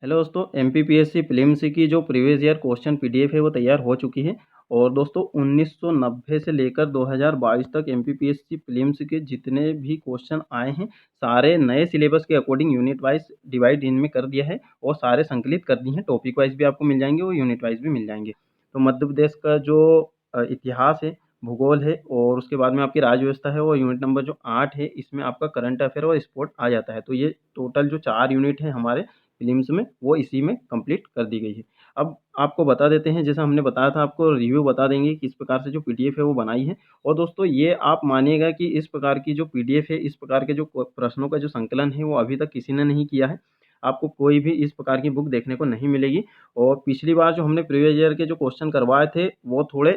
Hello दोस्तों, MPPSC prelims की जो प्रीवियस ईयर क्वेश्चन पीडीएफ है वो तैयार हो चुकी है। और दोस्तों 1990 से लेकर 2022 तक एमपीपीएससी प्रीलिम्स के जितने भी क्वेश्चन आए हैं सारे नए सिलेबस के अकॉर्डिंग यूनिट वाइज डिवाइड इनमें कर दिया है और सारे संकलित कर दिए हैं। टॉपिक वाइज भी आपको मिल जाएंगे और यूनिट वाइज भी मिल जाएंगे। तो मध्य प्रदेश का जो इतिहास है, भूगोल है और उसके बाद में आपकी राज्य व्यवस्था है और यूनिट नंबर जो 8 है इसमें आपका करंट अफेयर और स्पोर्ट आ जाता है। तो ये टोटल जो 4 यूनिट है हमारे फिल्म्स में वो इसी में कंप्लीट कर दी गई है। अब आपको बता देते हैं, जैसा हमने बताया था आपको रिव्यू बता देंगे किस प्रकार से जो पीडीएफ है वो बनाई है। और दोस्तों ये आप मानिएगा कि इस प्रकार की जो पीडीएफ है, इस प्रकार के जो प्रश्नों का जो संकलन है वो अभी तक किसी ने नहीं किया है। आपको कोई भी इस प्रकार की बुक देखने को नहीं मिलेगी। और पिछली बार जो हमने प्रीवियस ईयर के जो क्वेश्चन करवाए थे वो थोड़े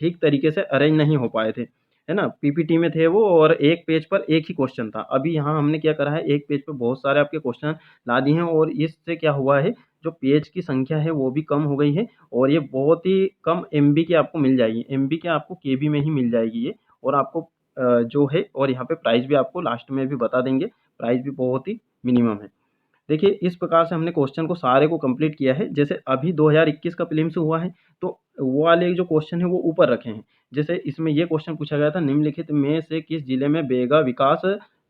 ठीक तरीके से अरेंज नहीं हो पाए थे, है ना। पीपीटी में थे वो और एक पेज पर एक ही क्वेश्चन था। अभी यहाँ हमने क्या करा है, एक पेज पे बहुत सारे आपके क्वेश्चन ला दी हैं और इससे क्या हुआ है, जो पेज की संख्या है वो भी कम हो गई है। और ये बहुत ही कम एमबी की आपको मिल जाएगी, एमबी के आपको केबी में ही मिल जाएगी ये। और आपको जो है, और यहाँ पे प्राइस भी आपको लास्ट में भी बता देंगे, प्राइस भी बहुत ही मिनिमम है। देखिए इस प्रकार से हमने क्वेश्चन को सारे को कंप्लीट किया है। जैसे अभी 2021 का प्रीलिम्स हुआ है तो वो वाले जो क्वेश्चन है वो ऊपर रखे हैं। जैसे इसमें ये क्वेश्चन पूछा गया था, निम्नलिखित में से किस जिले में बेगा विकास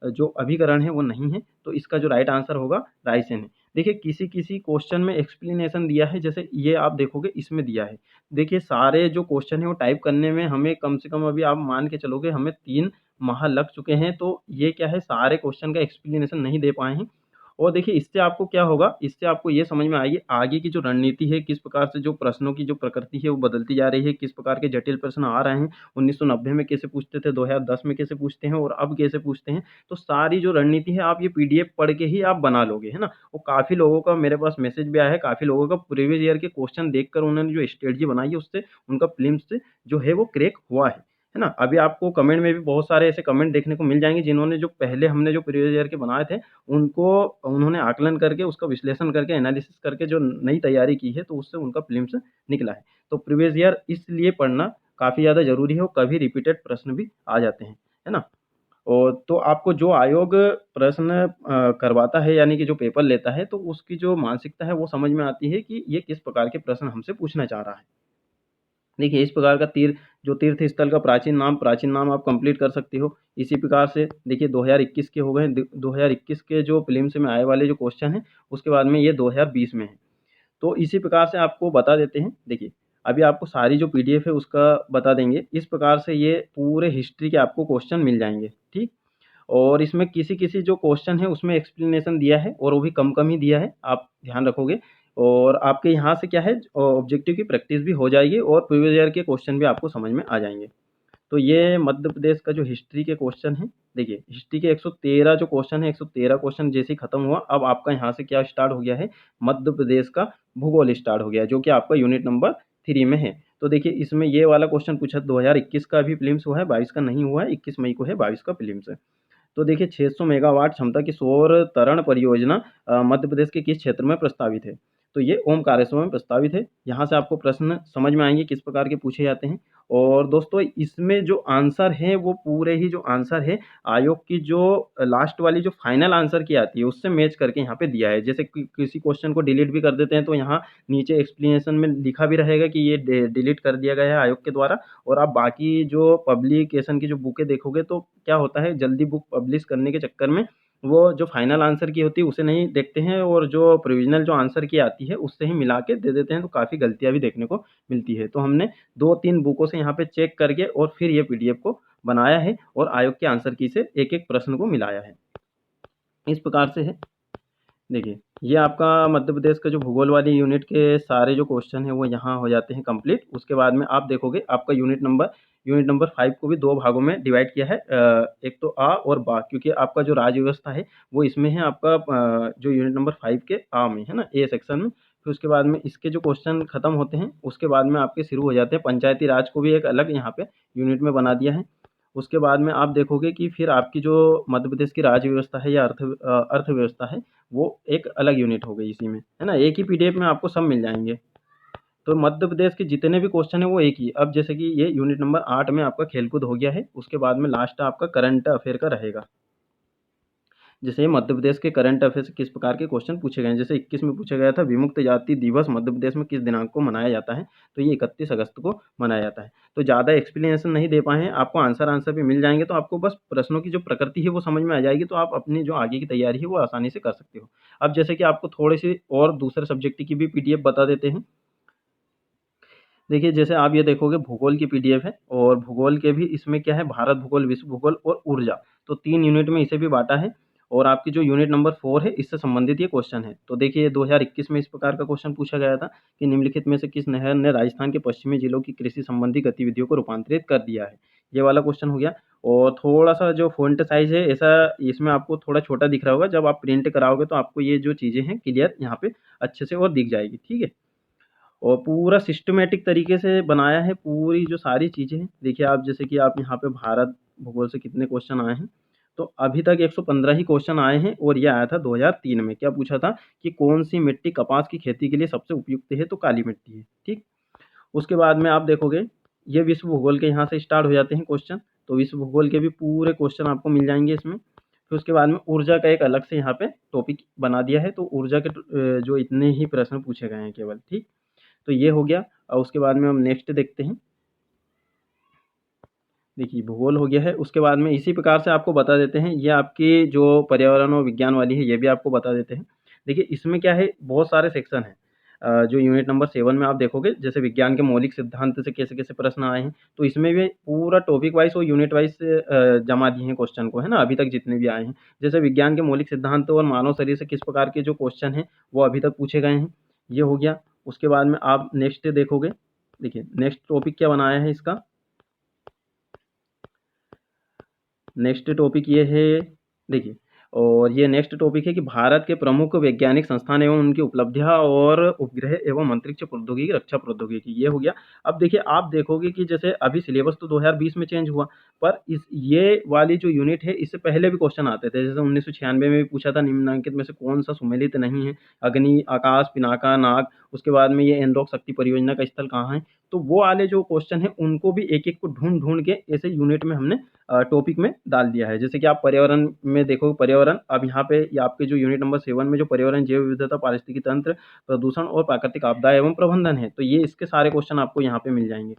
जो अभिकरण है वो नहीं है, तो इसका जो राइट आंसर होगा रायसेन है। देखिए किसी किसी क्वेश्चन में एक्सप्लेनेशन दिया है, जैसे ये आप देखोगे इसमें दिया है। देखिए सारे जो क्वेश्चन है वो टाइप करने में हमें कम से कम अभी आप मान के चलोगे हमें 3 माह लग चुके हैं। तो ये क्या है, सारे क्वेश्चन का एक्सप्लेनेशन नहीं दे पाए हैं। और देखिए इससे आपको क्या होगा, इससे आपको ये समझ में आएगी आगे की जो रणनीति है, किस प्रकार से जो प्रश्नों की जो प्रकृति है वो बदलती जा रही है, किस प्रकार के जटिल प्रश्न आ रहे हैं। 1990 में कैसे पूछते थे, 2010 में कैसे पूछते हैं और अब कैसे पूछते हैं। तो सारी जो रणनीति है आप ये पीडीएफ पढ़ के ही आप बना लोगे, है ना। और काफ़ी लोगों का मेरे पास मैसेज भी आया है, काफ़ी लोगों का प्रीवियस ईयर के क्वेश्चन देखकर उन्होंने जो स्ट्रेटजी बनाई है उससे उनका प्रीलिम्स जो है वो क्रैक हुआ है ना। अभी आपको कमेंट में भी बहुत सारे ऐसे कमेंट देखने को मिल जाएंगे जिन्होंने जो पहले हमने जो प्रीवियस ईयर के बनाए थे उनको उन्होंने आकलन करके उसका विश्लेषण करके एनालिसिस करके जो नई तैयारी की है तो उससे उनका प्रीलिम्स निकला है। तो प्रीवियस ईयर इसलिए पढ़ना काफ़ी ज़्यादा ज़रूरी है और कभी रिपीटेड प्रश्न भी आ जाते हैं, है ना। और तो आपको जो आयोग प्रश्न करवाता है यानी कि जो पेपर लेता है तो उसकी जो मानसिकता है वो समझ में आती है कि ये किस प्रकार के प्रश्न हमसे पूछना चाह रहा है। देखिए इस प्रकार का जो तीर्थ स्थल का प्राचीन नाम आप कंप्लीट कर सकते हो। इसी प्रकार से देखिए 2021 के हो गए, 2021 के जो प्रीलिम्स में आए वाले जो क्वेश्चन हैं उसके बाद में ये 2020 में है। तो इसी प्रकार से आपको बता देते हैं। देखिए अभी आपको सारी जो पीडीएफ है उसका बता देंगे। इस प्रकार से ये पूरे हिस्ट्री के आपको क्वेश्चन मिल जाएंगे, ठीक। और इसमें किसी किसी जो क्वेश्चन है उसमें एक्सप्लेनेशन दिया है और वो भी कम कम ही दिया है, आप ध्यान रखोगे। और आपके यहाँ से क्या है, ऑब्जेक्टिव की प्रैक्टिस भी हो जाएगी और प्रीवियस ईयर के क्वेश्चन भी आपको समझ में आ जाएंगे। तो ये मध्य प्रदेश का जो हिस्ट्री के क्वेश्चन है, देखिए हिस्ट्री के 113 जो क्वेश्चन है, 113 क्वेश्चन जैसे ही खत्म हुआ अब आपका यहाँ से क्या स्टार्ट हो गया है, मध्य प्रदेश का भूगोल स्टार्ट हो गया है जो कि आपका यूनिट नंबर 3 में है। तो देखिए इसमें ये वाला क्वेश्चन पूछा 2021 का भी प्रीलिम्स हुआ है, 22 का नहीं हुआ है, 21 मई को है, 22 का प्रीलिम्स है। तो देखिए 600 मेगावाट क्षमता की सौर तरण परियोजना मध्य प्रदेश के किस क्षेत्र में प्रस्तावित है। तो ये ओमकारेश्वर में प्रस्तावित है। यहाँ से आपको प्रश्न समझ में आएंगे किस प्रकार के पूछे जाते हैं। और दोस्तों इसमें जो आंसर है वो पूरे ही जो आंसर है आयोग की जो लास्ट वाली जो फाइनल आंसर की आती है उससे मैच करके यहाँ पे दिया है। जैसे किसी क्वेश्चन को डिलीट भी कर देते हैं तो यहाँ नीचे एक्सप्लेनेशन में लिखा भी रहेगा कि ये डिलीट कर दिया गया है आयोग के द्वारा। और आप बाकी जो पब्लिकेशन की जो बुकें देखोगे तो क्या होता है, जल्दी बुक पब्लिश करने के चक्कर में वो जो फाइनल आंसर की होती है उसे नहीं देखते हैं और जो प्रोविजनल जो आंसर की आती है उससे ही मिला के दे देते हैं। तो काफ़ी गलतियाँ भी देखने को मिलती है। तो हमने 2-3 बुकों से यहाँ पे चेक करके और फिर ये पीडीएफ को बनाया है और आयोग के आंसर की से एक एक प्रश्न को मिलाया है। इस प्रकार से है। देखिए ये आपका मध्य प्रदेश का जो भूगोल वाली यूनिट के सारे जो क्वेश्चन है वो यहाँ हो जाते हैं कंप्लीट। उसके बाद में आप देखोगे आपका यूनिट नंबर 5 को भी 2 भागों में डिवाइड किया है। एक तो आ और बा, क्योंकि आपका जो राज्य व्यवस्था है वो इसमें है आपका जो यूनिट नंबर 5 के आ में है ना, ए सेक्शन में। फिर उसके बाद में इसके जो क्वेश्चन खत्म होते हैं उसके बाद में आपके शुरू हो जाते हैं। पंचायती राज को भी एक अलग यहाँ पे यूनिट में बना दिया है। उसके बाद में आप देखोगे कि फिर आपकी जो मध्य प्रदेश की राज्य व्यवस्था है या अर्थव्यवस्था है वो एक अलग यूनिट हो गई इसी में, है ना। एक ही पीडीएफ में आपको सब मिल जाएंगे। तो मध्य प्रदेश के जितने भी क्वेश्चन है वो एक ही। अब जैसे कि ये यूनिट नंबर 8 में आपका खेलकूद हो गया है, उसके बाद में लास्ट आपका करंट अफेयर का रहेगा। जैसे मध्य प्रदेश के करंट अफेयर से किस प्रकार के क्वेश्चन पूछे गए हैं। जैसे 21 में पूछा गया था विमुक्त जाति दिवस मध्य प्रदेश में किस दिनांक को मनाया जाता है, तो ये 31 अगस्त को मनाया जाता है। तो ज़्यादा एक्सप्लेनेशन नहीं दे पाए हैं, आपको आंसर भी मिल जाएंगे, तो आपको बस प्रश्नों की जो प्रकृति है वो समझ में आ जाएगी, तो आप अपनी जो आगे की तैयारी है वो आसानी से कर सकते हो। अब जैसे कि आपको थोड़ी सी और दूसरे सब्जेक्ट की भी PDF बता देते हैं। देखिए जैसे आप ये देखोगे भूगोल की PDF है, और भूगोल के भी इसमें क्या है, भारत भूगोल, विश्व भूगोल और ऊर्जा, तो 3 यूनिट में इसे भी बाँटा है। और आपकी जो यूनिट नंबर 4 है इससे संबंधित ये क्वेश्चन है। तो देखिए 2021 में इस प्रकार का क्वेश्चन पूछा गया था कि निम्नलिखित में से किस नहर ने राजस्थान के पश्चिमी जिलों की कृषि संबंधी गतिविधियों को रूपांतरित कर दिया है। ये वाला क्वेश्चन हो गया। और थोड़ा-सा जो फ़ॉन्ट साइज़ है ऐसा इसमें आपको थोड़ा छोटा दिख रहा होगा, जब आप प्रिंट कराओगे तो आपको ये जो चीज़ें हैं क्लियर यहाँ पे अच्छे से और दिख जाएगी, ठीक है। और पूरा सिस्टमैटिक तरीके से बनाया है, पूरी जो सारी चीज़ें हैं। देखिए आप जैसे कि आप यहाँ पे भारत भूगोल से कितने क्वेश्चन आए हैं, तो अभी तक 115 ही क्वेश्चन आए हैं, और ये आया था 2003 में। क्या पूछा था कि कौन-सी मिट्टी कपास की खेती के लिए सबसे उपयुक्त है, तो काली मिट्टी है, ठीक। उसके बाद में आप देखोगे ये विश्व भूगोल के यहाँ से स्टार्ट हो जाते हैं क्वेश्चन, तो विश्व भूगोल के भी पूरे क्वेश्चन आपको मिल जाएँगे इसमें। फिर उसके बाद में ऊर्जा का एक अलग से यहाँ पे टॉपिक बना दिया है, तो ऊर्जा के जो इतने ही प्रश्न पूछे गए हैं केवल, ठीक। तो ये हो गया। और उसके बाद में हम नेक्स्ट देखते हैं। देखिए भूगोल हो गया है, उसके बाद में इसी प्रकार से आपको बता देते हैं, ये आपकी जो पर्यावरण और विज्ञान वाली है ये भी आपको बता देते हैं। देखिए इसमें क्या है, बहुत सारे सेक्शन हैं। जो यूनिट नंबर 7 में आप देखोगे, जैसे विज्ञान के मौलिक सिद्धांत से कैसे-कैसे प्रश्न आए हैं, तो इसमें भी पूरा टॉपिक वाइज़ और यूनिट वाइज़ जमा दिए हैं क्वेश्चन को, है ना? अभी तक जितने भी आए हैं। जैसे विज्ञान के मौलिक सिद्धांत और मानव शरीर से किस प्रकार के जो क्वेश्चन हैं, वो अभी तक पूछे गए हैं, ये हो गया। उसके बाद में आप नेक्स्ट देखोगे, देखिए नेक्स्ट टॉपिक क्या बनाया है इसका, नेक्स्ट टॉपिक ये है, देखिए। और ये नेक्स्ट टॉपिक है कि भारत के प्रमुख वैज्ञानिक संस्थान एवं उनकी उपलब्धियां और उपग्रह एवं अंतरिक्ष प्रौद्योगिकी, रक्षा प्रौद्योगिकी, ये हो गया। अब देखिए आप देखोगे कि जैसे अभी सिलेबस तो 2020 में चेंज हुआ, पर इस ये वाली जो यूनिट है इससे पहले भी क्वेश्चन आते थे। जैसे 1996 में भी पूछा था निम्नलिखित में से कौन सा सुमेलित नहीं है, अग्नि, आकाश, पिनाका, नाग। उसके बाद में ये एनरॉक शक्ति परियोजना का स्थल कहाँ है, तो वो वाले जो क्वेश्चन है उनको भी एक एक को ढूंढ ढूंढ के ऐसे यूनिट में हमने टॉपिक में डाल दिया है। जैसे कि आप पर्यावरण में देखो, पर्यावरण अब यहाँ पे ये आपके जो यूनिट नंबर 7 में जो पर्यावरण, जैव विविधता, पारिस्थितिकी तंत्र, प्रदूषण और प्राकृतिक आपदा एवं प्रबंधन है, तो ये इसके सारे क्वेश्चन आपको यहाँ पे मिल जाएंगे।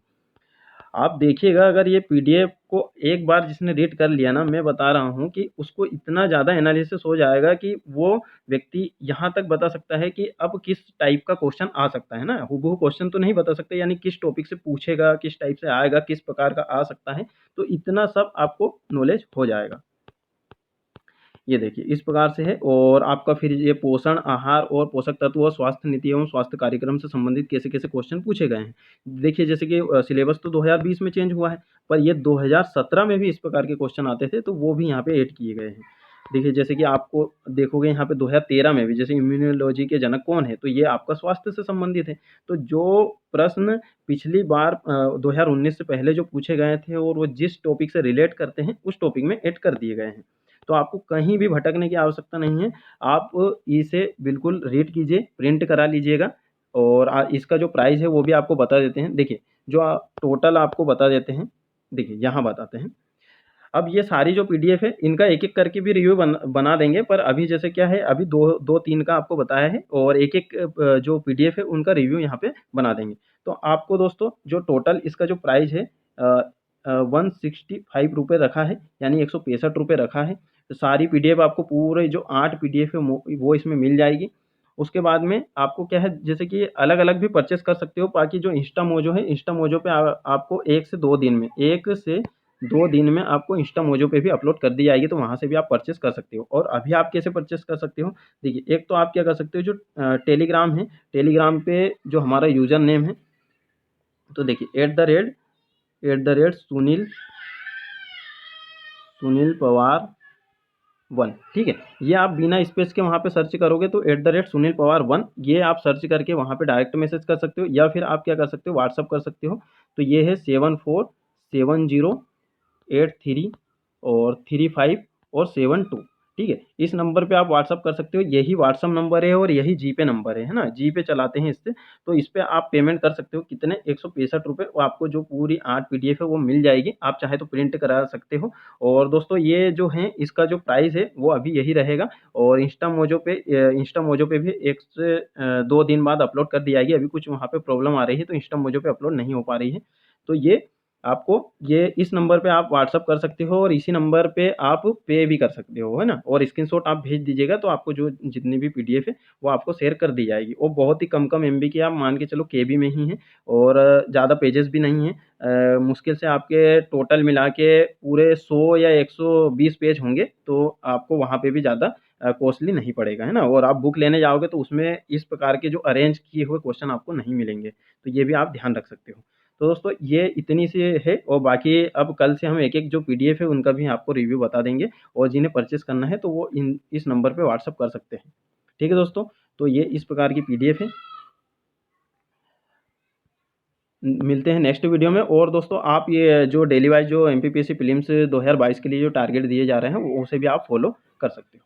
आप देखिएगा अगर ये PDF को एक बार जिसने रीड कर लिया ना, मैं बता रहा हूँ कि उसको इतना ज़्यादा एनालिसिस हो जाएगा कि वो व्यक्ति यहाँ तक बता सकता है कि अब किस टाइप का क्वेश्चन आ सकता है ना। हूबहू क्वेश्चन तो नहीं बता सकते, यानी किस टॉपिक से पूछेगा, किस टाइप से आएगा, किस प्रकार का आ सकता है, तो इतना सब आपको नॉलेज हो जाएगा। ये देखिए इस प्रकार से है। और आपका फिर ये पोषण, आहार और पोषक तत्व और स्वास्थ्य नीति एवं स्वास्थ्य कार्यक्रम से संबंधित कैसे-कैसे क्वेश्चन पूछे गए हैं। देखिए जैसे कि सिलेबस तो 2020 में चेंज हुआ है, पर ये 2017 में भी इस प्रकार के क्वेश्चन आते थे, तो वो भी यहाँ पे ऐड किए गए हैं। देखिए जैसे कि आपको देखोगे यहाँ पे 2013 में भी, जैसे इम्यूनोलॉजी के जनक कौन है, तो ये आपका स्वास्थ्य से संबंधित है। तो जो प्रश्न पिछली बार 2019 से पहले जो पूछे गए थे और वो जिस टॉपिक से रिलेट करते हैं, उस टॉपिक में ऐड कर दिए गए हैं। तो आपको कहीं भी भटकने की आवश्यकता नहीं है। आप इसे बिल्कुल रीड कीजिए, प्रिंट करा लीजिएगा। और इसका जो प्राइस है वो भी आपको बता देते हैं। देखिए जो टोटल आपको बता देते हैं, देखिए यहाँ बताते हैं। अब ये सारी जो PDF है इनका एक-एक करके भी रिव्यू बना देंगे, पर अभी जैसे क्या है, अभी 2-3 का आपको बताया है, और एक-एक जो PDF है उनका रिव्यू यहाँ पे बना देंगे। तो आपको दोस्तों जो टोटल इसका जो प्राइस है 165 रुपये रखा है, यानी 165 रुपये रखा है। तो सारी PDF आपको पूरे जो 8 PDF है वो इसमें मिल जाएगी। उसके बाद में आपको क्या है, जैसे कि अलग-अलग भी परचेज़ कर सकते हो, बाकी जो इंस्टा मोजो है, इंस्टा मोजो पे आपको 1 से 2 दिन में, 1 से 2 दिन में आपको इंस्टा मोजो पे भी अपलोड कर दी जाएगी, तो वहाँ से भी आप परचेज़ कर सकते हो। और अभी आप कैसे परचेज़ कर सकते हो, देखिए एक तो आप क्या कर सकते हो, जो टेलीग्राम है, टेलीग्राम पे जो हमारा यूज़र नेम है, तो देखिए @ सुनील पवार 1, ठीक है। ये आप बिना स्पेस के वहाँ पे सर्च करोगे तो @सुनील पवार 1, ये आप सर्च करके वहाँ पे डायरेक्ट मैसेज कर सकते हो, या फिर आप क्या कर सकते हो, व्हाट्सअप कर सकते हो। तो ये है 747083 और 35 और 72, ठीक है। इस नंबर पे आप व्हाट्सअप कर सकते हो, यही व्हाट्सअप नंबर है और यही जीपे नंबर है ना? जीपे चलाते हैं इससे, तो इस पे आप पेमेंट कर सकते हो कितने ₹165 वो आपको जो पूरी 8 पीडीएफ है वो मिल जाएगी। आप चाहे तो प्रिंट करा सकते हो और दोस्तों ये जो है इसका जो प्राइस है वो अभी यही रहेगा और इंस्टा मोजो पे भी 1 से 2 दिन बाद अपलोड कर दी जाएगी। अभी कुछ वहाँ पे प्रॉब्लम आ रही है तो इंस्टा मोजो पे अपलोड नहीं हो पा रही है। तो ये आपको ये इस नंबर पे आप व्हाट्सअप कर सकते हो और इसी नंबर पे आप पे भी कर सकते हो, है ना? और स्क्रीनशॉट आप भेज दीजिएगा तो आपको जो जितनी भी पीडीएफ है वो आपको शेयर कर दी जाएगी और बहुत ही कम-कम एमबी की आप मान के चलो केबी में ही है और ज़्यादा पेजेस भी नहीं हैं। मुश्किल से आपके टोटल मिला के पूरे 100 या 120 पेज होंगे तो आपको वहाँ पे भी ज़्यादा कॉस्टली नहीं पड़ेगा, है ना? और आप बुक लेने जाओगे तो उसमें इस प्रकार के जो अरेंज किए हुए क्वेश्चन आपको नहीं मिलेंगे, तो ये भी आप ध्यान रख सकते हो। तो दोस्तों ये इतनी सी है और बाकी अब कल से हम एक-एक जो पीडीएफ है उनका भी आपको रिव्यू बता देंगे और जिन्हें परचेज़ करना है तो वो इन इस नंबर पे व्हाट्सएप कर सकते हैं। ठीक है दोस्तों? तो ये इस प्रकार की पीडीएफ है। मिलते हैं नेक्स्ट वीडियो में और दोस्तों आप ये जो डेली वाइज़ जो एमपीपीएससी प्रीलिम्स 2022 के लिए जो टारगेट दिए जा रहे हैं, वो उसे भी आप फॉलो कर सकते हो।